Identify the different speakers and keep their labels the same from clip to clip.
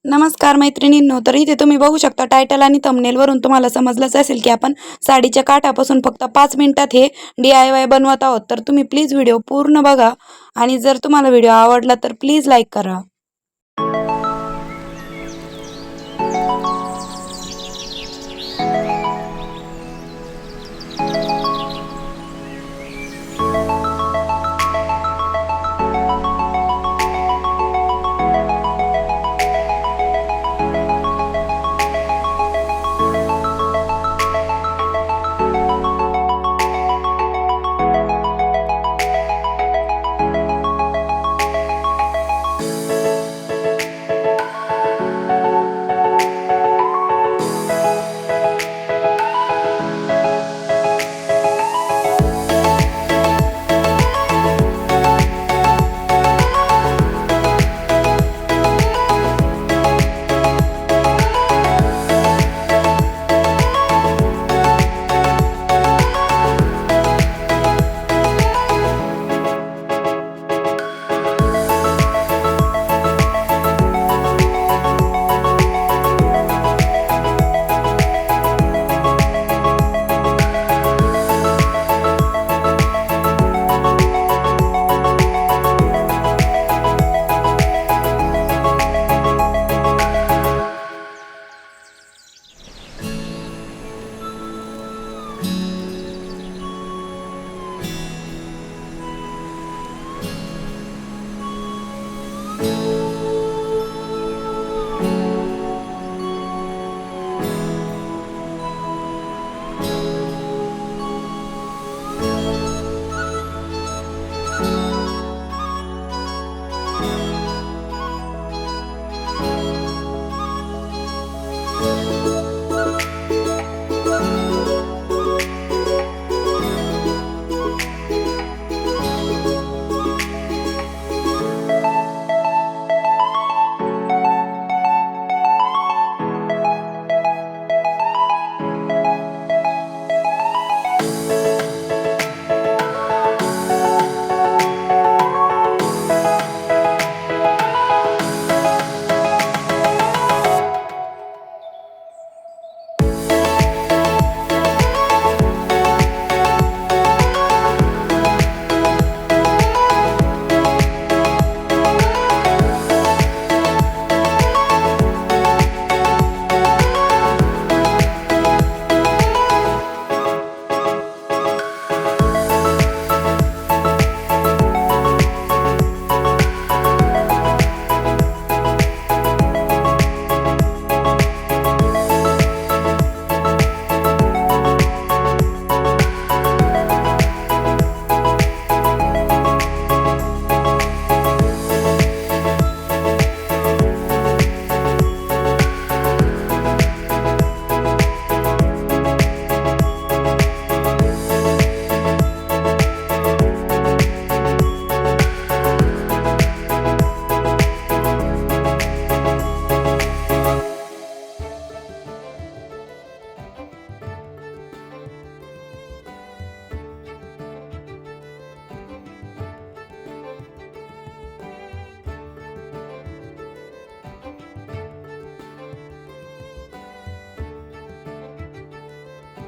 Speaker 1: नमस्कार मैत्रिणींनो, तर इथे तुम्ही बघू शकता टायटल आणि थंबनेलवरून तुम्हाला समजलंच असेल की आपण साडीच्या काठापासून फक्त 5 मिनिटात हे DIY बनवत आहोत। तर तुम्ही प्लीज व्हिडिओ पूर्ण बघा आणि जर तुम्हाला व्हिडिओ आवडला तर प्लीज लाईक करा।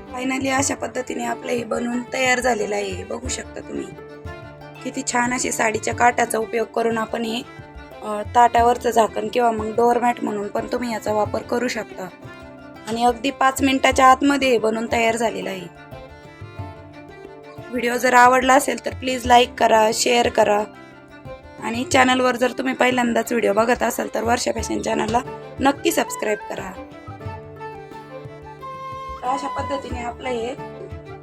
Speaker 1: फायनली अशा पद्धतीने आपलं हे बनवून तयार झालेलं आहे। बघू शकता तुम्ही किती छान अशी साडीच्या काठाचा उपयोग करून आपण हे ताटावरचं झाकण किंवा मग डोअरमॅट म्हणून पण तुम्ही याचा वापर करू शकता आणि अगदी 5 मिनिटाच्या आतमध्ये हे बनवून तयार झालेलं आहे। व्हिडिओ जर आवडला असेल तर प्लीज लाईक करा, शेअर करा आणि चॅनलवर जर तुम्ही पहिल्यांदाच व्हिडिओ बघत असाल तर वर्षा फॅशन चॅनलला नक्की सबस्क्राईब करा। अशा पद्धतीने आपलं हे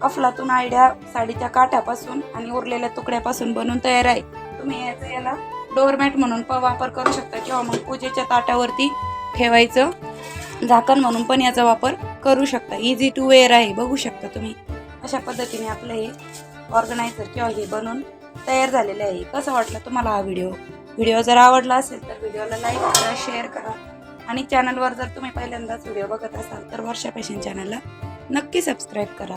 Speaker 1: अफलातून आयडिया साडीच्या काठापासून आणि उरलेल्या तुकड्यापासून बनवून तयार आहे। तुम्ही याला डोअरमॅट म्हणून पण वापर करू शकता किंवा मग पूजेच्या ताटावरती ठेवायचं झाकण म्हणून पण याचा वापर करू शकता। इझी टू वेअर आहे, बघू शकता तुम्ही। अशा पद्धतीने आपलं हे ऑर्गनायझर किंवा हे बनवून तयार झालेलं आहे। कसं वाटलं तुम्हाला हा व्हिडिओ जर आवडला असेल तर व्हिडिओला लाईक करा, शेअर करा आणि चॅनलवर जर तुम्ही पहिल्यांदाच व्हिडिओ बघत असाल तर वर्षा फॅशन चॅनलला नक्की सबस्क्राईब करा।